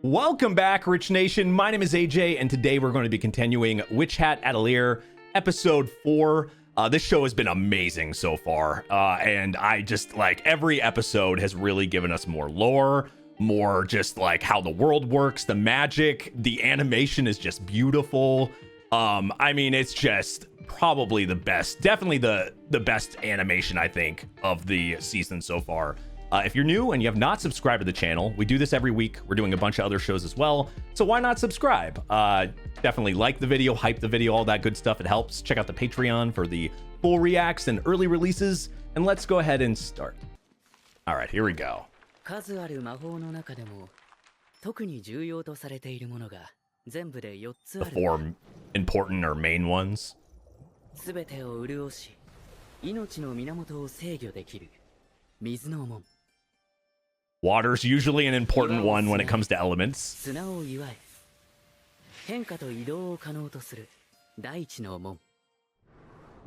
Welcome back, Rich Nation. My name is AJ, and today we're going to be continuing Witch Hat Atelier, episode 4. This show has been amazing so far, and I just, like, every episode has really given us more lore, more just, like, how the world works, the magic, the animation is just beautiful. I mean, it's just probably the best, definitely the best animation, I think, of the season so far. If you're new and you have not subscribed to the channel, we do this every week. We're doing a bunch of other shows as well, so why not subscribe? Definitely like the video, hype the video, all that good stuff. It helps. Check out the Patreon for the full reacts and early releases, and let's go ahead and start. All right, here we go. The 4 important or main ones. Water's usually an important one when it comes to elements.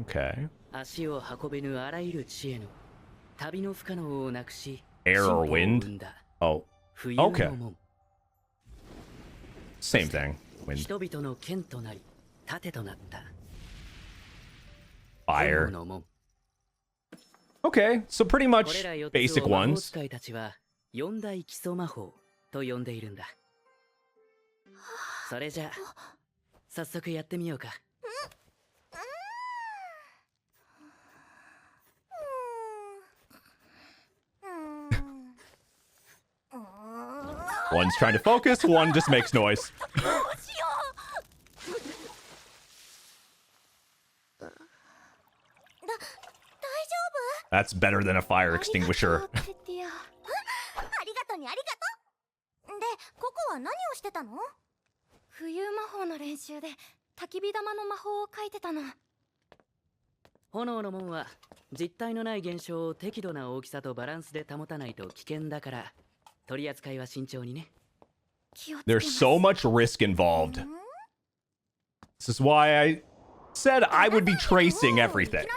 Okay. Air or wind? Oh, okay. Same thing. Wind. Fire. Okay, so pretty much basic ones. One's trying to focus, one just makes noise. That's better than a fire extinguisher. There's so much risk involved. This is why I said I would be tracing everything.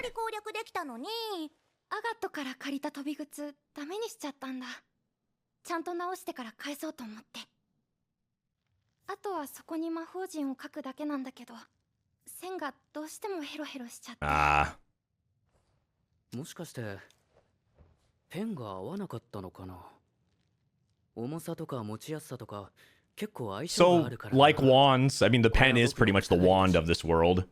Ah. So, like wands, I mean, the pen is pretty much the wand of this world.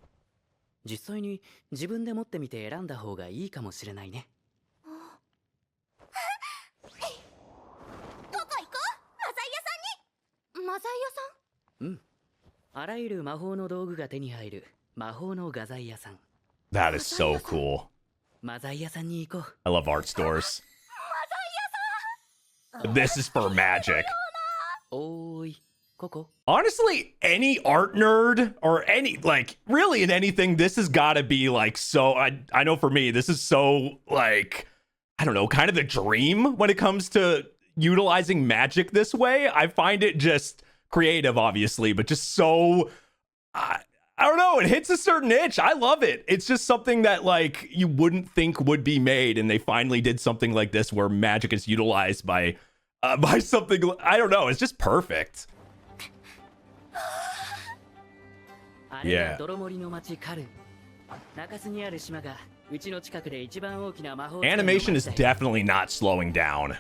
That is so cool. I love art stores. This is for magic. Honestly, any art nerd or any, like, really in anything, this has got to be like so. I know for me, this is so, like, I don't know, kind of the dream when it comes to utilizing magic this way. I find it just creative, obviously, but just so, I don't know, it hits a certain itch. I love it. It's just something that, like, you wouldn't think would be made, and they finally did something like this where magic is utilized by something, I don't know, it's just perfect. Yeah. Animation is definitely not slowing down.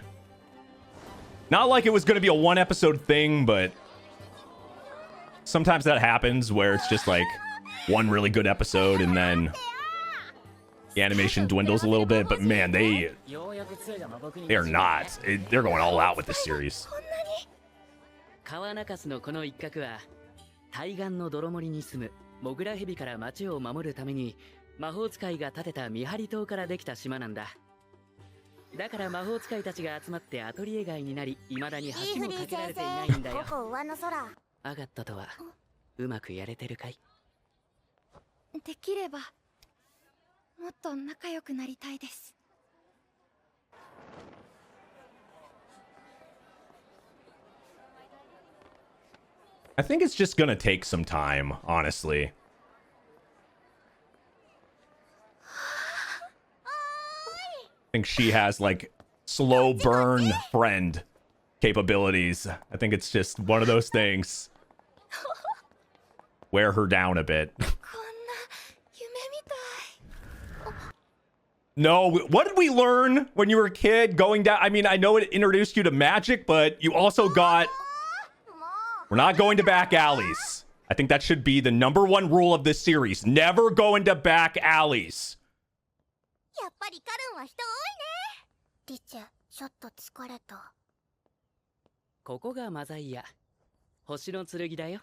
Not like it was going to be a 1-episode thing, but sometimes that happens where it's just like one really good episode and then the animation dwindles a little bit. But man, they are not. They're going all out with this series. I think it's just gonna take some time, honestly. I think she has, like, slow burn friend capabilities. I think it's just one of those things. Wear her down a bit. No, what did we learn when you were a kid going down? I mean, I know it introduced you to magic, but you also got... We're not going to back alleys. I think that should be the #1 rule of this series. Never go into back alleys. やっぱりカルンは人多いね。リチェ、ちょっと疲れた。ここがマザイア。星の剣だよ。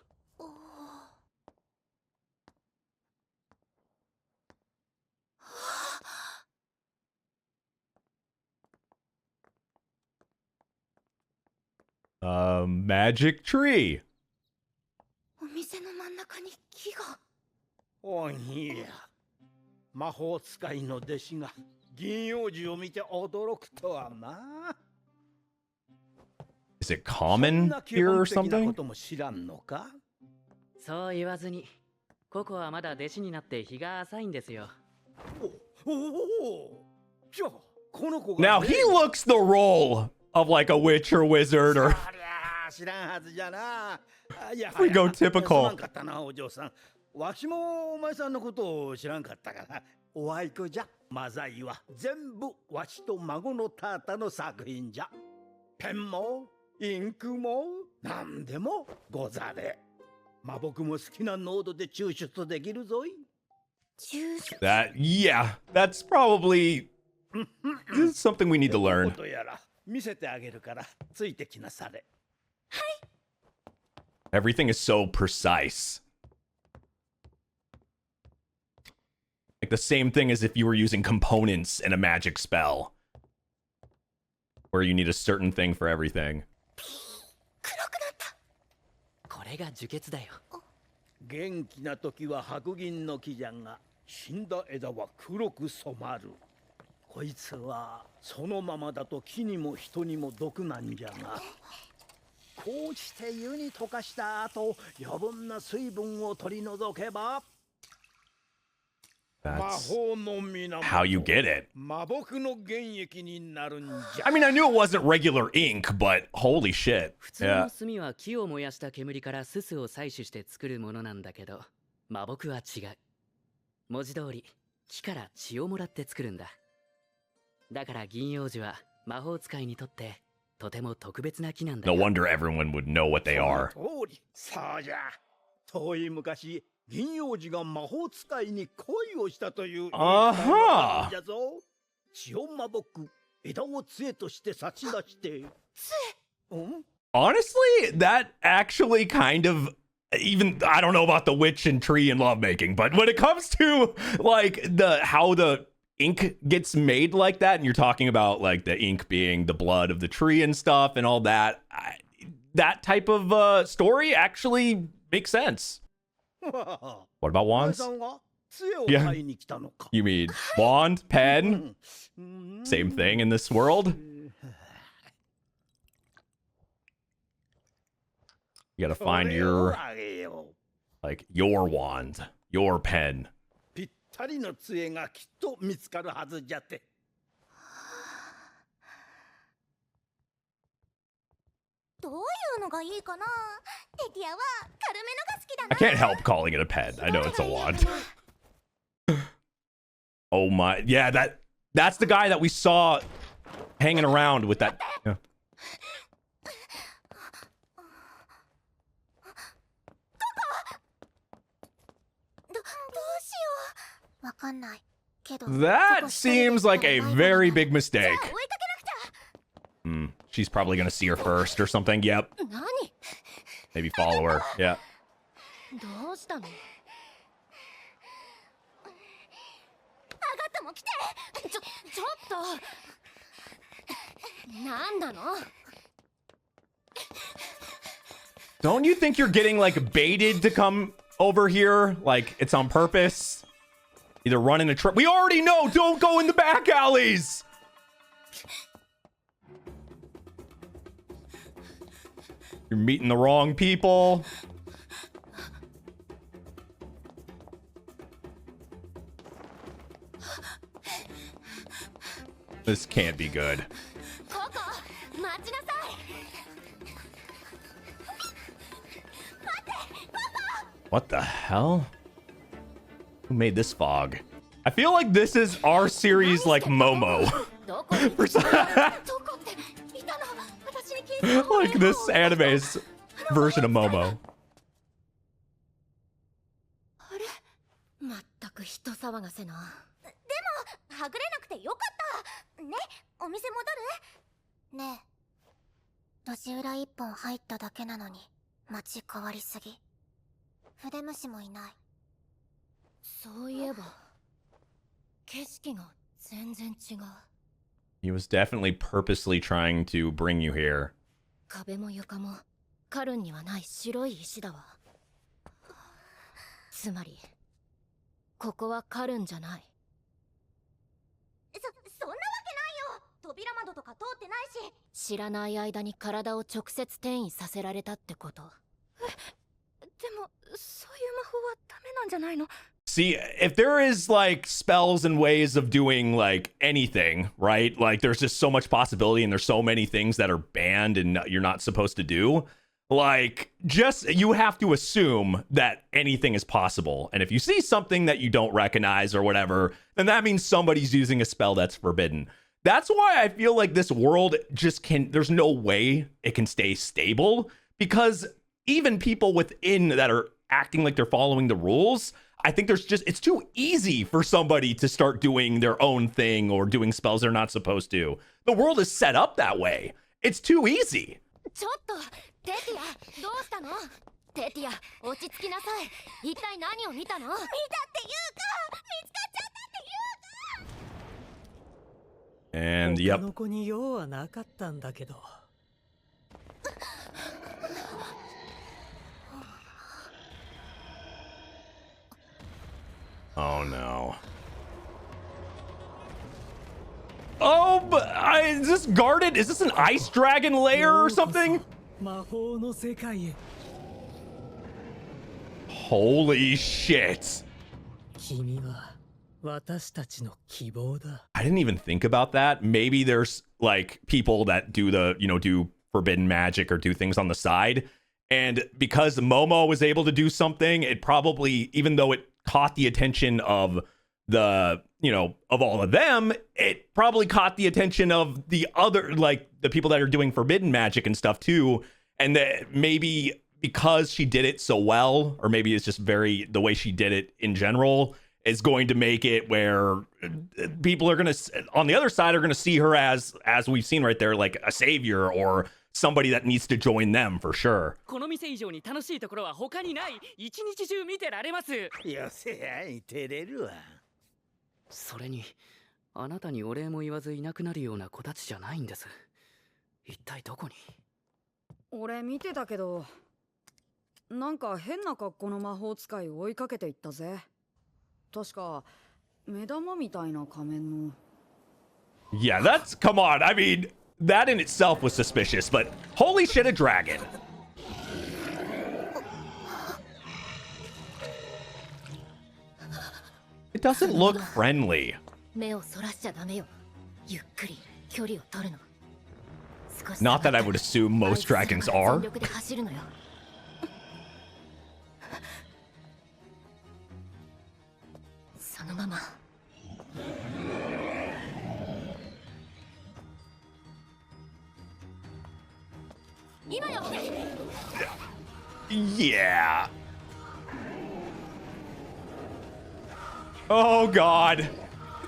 Magic tree. お店の真ん中に木が。おいや、魔法使いの弟子が銀葉樹を見て驚くとはな。Is it common here or something? そう言わずに、ココはまだ弟子になって日が浅いんですよ。Now he looks the role of like a witch or wizard or we go typical. わしもお前さんのことを知らんかったから、おあいこじゃ。マザイは全部わしと孫のタータの作品じゃ。ペンもインクも何でもござれ。魔僕も好きな濃度で抽出できるぞい。That, yeah, that's probably this is something we need to learn. 見せてあげるからついてきなされ。はい。Everything is so precise. Like the same thing as if you were using components in a magic spell. Where you need a certain thing for everything. 黒くなった。これが樹血だよ。元気な時は白銀の木じゃが、死んだ枝は黒く染まる。こいつはそのままだと木にも人にも毒なんじゃが、こうして湯に溶かした後、余分な水分を取り除けば、 That's how you get it. I mean, I knew it wasn't regular ink, but holy shit. 普通の炭は木を燃やした煙からススを採取して作るものなんだけど、魔木は違う。文字通り、木から血をもらって作るんだ。だから銀葉樹は魔法使いにとってとても特別な木なんだ。No wonder everyone would know what they are. そうじゃ。遠い昔、銀葉樹が魔法使いに恋をしたという。あは。じゃぞ。血を魔木、枝を杖として差し出して。Honestly, that actually kind of even I don't know about the witch and tree and lovemaking, but when it comes to like how the ink gets made like that, and you're talking about like the ink being the blood of the tree and stuff and all that, that type of story actually makes sense. What about wands? Yeah. You mean wand, pen? Same thing in this world. You gotta find your like your wand, your pen. ぴったりの杖がきっと見つかるはずじゃって。どういうのがいいかな。テティアは軽めのが好きだな。 I can't help calling it a pen. I know it's a wand. Oh my, yeah, that's the guy that we saw hanging around with that. Yeah. どうしよう。わかんない。けど That seems like a very big mistake. She's probably gonna see her first or something. Yep. Maybe follow her. Yeah. どうしたの。アガッタも来て。ちょっと。なんなの。 Don't you think you're getting like baited to come over here? Like it's on purpose? Either run in a truck. We already know. Don't go in the back alleys. You're meeting the wrong people. This can't be good. What the hell? Who made this fog? I feel like this is our series like Momo. Like this anime's version of Momo. まったく人騒がせな。でもはぐれなくてよかったね。お店戻る？ねえ、路地裏一本入っただけなのに街変わりすぎ。筆虫もいない。そういえば景色が全然違う。 He was definitely purposely trying to bring you here. 壁も床もカルンにはない白い石だわ。つまりここはカルンじゃない。そんなわけないよ。扉窓とか通ってないし。知らない間に体を直接転移させられたってこと。でもそういう魔法はダメなんじゃないの？ See, if there is like spells and ways of doing like anything, right? Like there's just so much possibility and there's so many things that are banned and you're not supposed to do. Like, just you have to assume that anything is possible. And if you see something that you don't recognize or whatever, then that means somebody's using a spell that's forbidden. That's why I feel like this world just there's no way it can stay stable, because even people within that are acting like they're following the rules, I think it's too easy for somebody to start doing their own thing or doing spells they're not supposed to. The world is set up that way. It's too easy. ちょっとテティア、どうしたの？テティア、落ち着きなさい。一体何を見たの？見たっていうか、見つかっちゃったっていうか。 And yep. 他の子に用はなかったんだけど。Oh no. Oh, but is this guarded? Is this an ice dragon lair or something? 魔法の世界へ。 Holy shit. 君は私たちの希望だ。 I didn't even think about that. Maybe there's like people that do do forbidden magic or do things on the side. And because Momo was able to do something, it probably, even though it caught the attention of the, of all of them, it probably caught the attention of the other, like the people that are doing forbidden magic and stuff too. And that maybe because she did it so well, or maybe it's just the way she did it in general is going to make it where people are going to, on the other side, are going to see her as we've seen right there, like a savior or somebody that needs to join them for sure. この店以上に楽しいところは他にない。一日中見てられます。よせやい、照れるわ。それにあなたにお礼も言わずいなくなるような子たちじゃないんです。一体どこに？俺見てたけど、なんか変な格好の魔法使いを追いかけていったぜ。確か目玉みたいな仮面の。 Yeah, come on. I mean, that in itself was suspicious, but holy shit, a dragon. It doesn't look friendly. 目をそらしちゃダメよ。ゆっくり距離を取るの。 Not that I would assume most dragons are. 全力で走るのよ。そのまま。今よ。 Yeah. Oh god.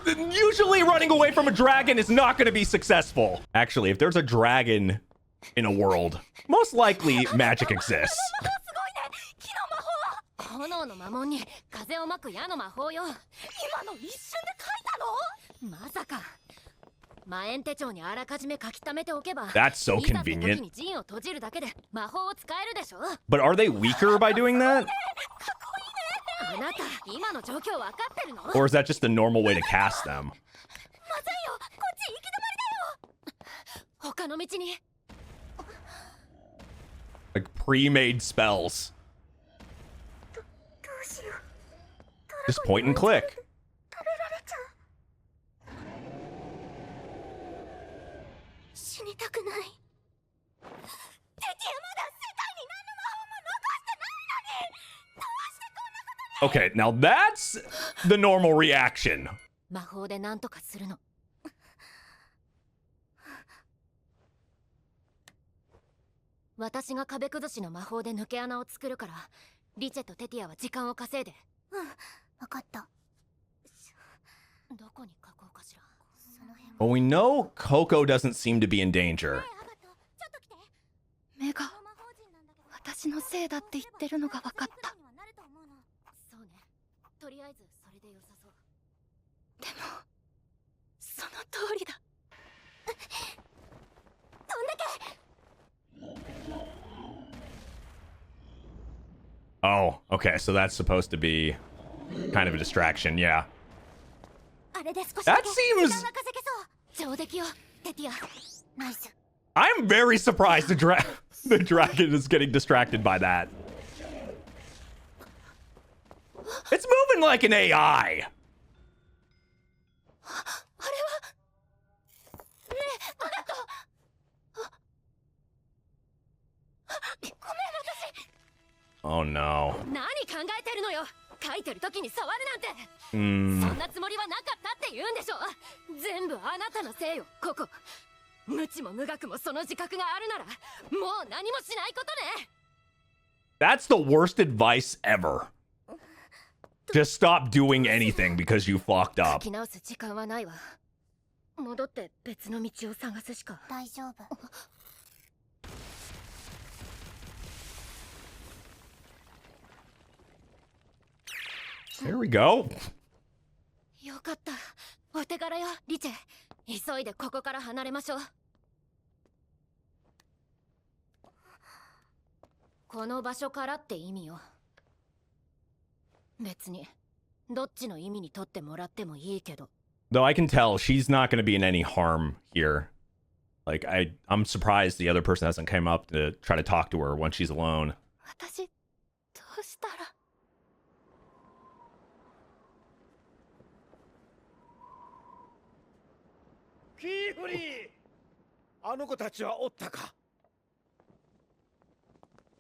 Usually running away from a dragon is not going to be successful. Actually, if there's a dragon in a world, most likely magic exists. 炎の魔文に風をまく矢の魔法よ。今の一瞬で書いたの？まさか。魔炎手帳にあらかじめ書き溜めておけば。 That's so convenient. に陣を閉じるだけで魔法を使えるでしょ。 But are they weaker by doing that? あなた、今の状況わかってるの？ Or is that just the normal way to cast them? まずいよ、こっち行き止まりだよ。他の道に。 Like pre-made spells. Just point and click. 死にたくない。テティアまだ世界に何の魔法も残してないのに。どうし Okay, now that's the normal reaction. 魔法でなんとかするの。私が壁崩しの魔法で抜け穴を作るから、リチェとテティアは時間を稼いで。うん、わかった。どこに書こうかしら。その辺。Well, we know Coco doesn't seem to be in danger. 目が私のせいだって言ってるのが分かった。そうね。とりあえずそれで良さそう。でもその通りだ。飛んでけ。Oh, okay, so that's supposed to be kind of a distraction, yeah. That seems... I'm very surprised the dragon is getting distracted by that. It's moving like an AI. Oh no. 何考えてるのよ。書いてる時に触るなんて。そんなつもりはなかったって言うんでしょ。全部あなたのせいよ、ココ。無知も無学もその自覚があるなら、もう何もしないことね。That's the worst advice ever. Just stop doing anything because you fucked up. 書き直す時間はないわ。戻って別の道を探すしか。大丈夫。There we go. よかった。お手柄よ、リチェ。急いでここから離れましょう。この場所からって意味よ。別にどっちの意味にとってもらってもいいけど。Though I can tell she's not going to be in any harm here. Like I'm surprised the other person hasn't come up to try to talk to her when she's alone. 私どうしたら。キーフリー、あの子たちはおったか。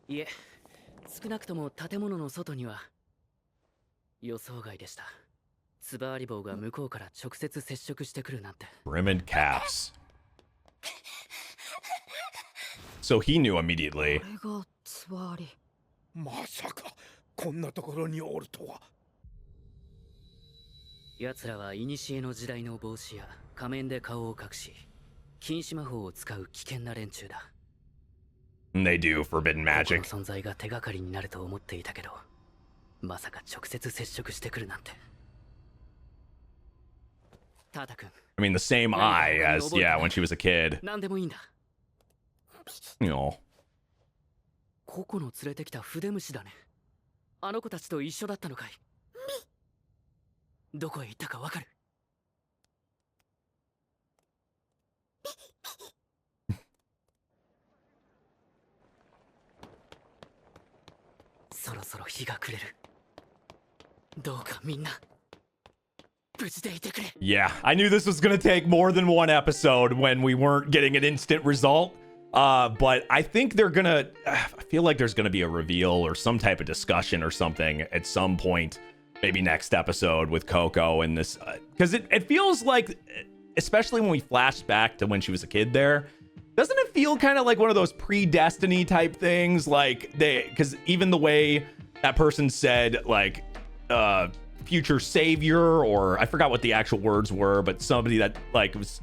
いえ、少なくとも建物の外には予想外でした。つばあり棒が向こうから直接接触してくるなんて。BRIMMED caps. So he knew immediately. これがつばあり。まさかこんなところにおるとは。奴らは古の時代の帽子や仮面で顔を隠し、禁止魔法を使う危険な連中だ。They do forbidden magic. 存在が手がかりになると思っていたけど、まさか直接接触してくるなんて。タータ君。I mean, the same eye as, yeah, when she was a kid. 何でもいいんだ。You know. ココの連れてきた筆虫だね。あの子たちと一緒だったのかい。どこへ行ったかわかる？そろそろ日が暮れる。どうかみんな無事でいてくれ。Yeah, I knew this was gonna take more than one episode when we weren't getting an instant result. But I think they're gonna. I feel like there's gonna be a reveal or some type of discussion or something at some point. Maybe next episode with Coco and this, because it feels like, especially when we flash back to when she was a kid there, doesn't it feel kind of like one of those pre-Destiny type things? Like because even the way that person said, like, future savior, or I forgot what the actual words were, but somebody that like was,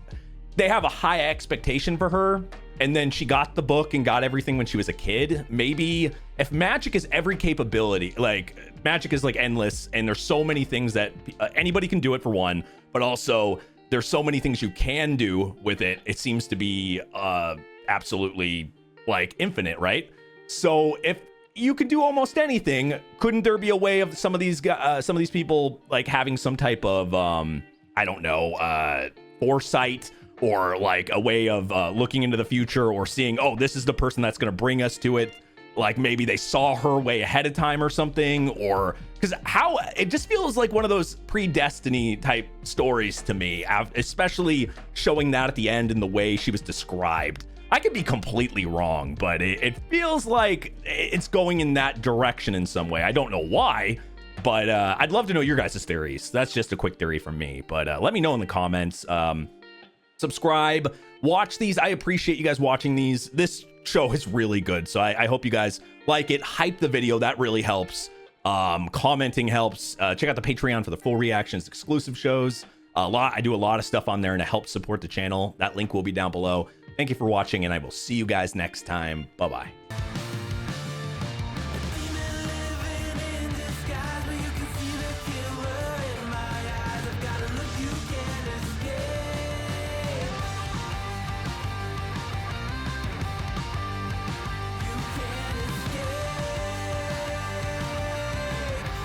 they have a high expectation for her. And then she got the book and got everything when she was a kid. Maybe if magic is every capability, like magic is like endless, and there's so many things that anybody can do it for one, but also there's so many things you can do with it. It seems to be absolutely like infinite, right? So if you could do almost anything, couldn't there be a way of some of these people like having some type of I don't know, foresight? Or like a way of looking into the future, or seeing, oh, this is the person that's going to bring us to it. Like maybe they saw her way ahead of time or something, or because how it just feels like one of those pre-Destiny type stories to me, especially showing that at the end and the way she was described. I could be completely wrong, but it feels like it's going in that direction in some way. I don't know why, But I'd love to know your guys' theories. That's just a quick theory from me. But let me know in the comments. Subscribe, watch these. I appreciate you guys watching these. This show is really good, so I hope you guys like it. Hype the video, that really helps. Commenting helps. Check out the Patreon for the full reactions, exclusive shows. I do a lot of stuff on there, and it helps support the channel. That link will be down below. Thank you for watching, and I will see you guys next time. Bye-bye.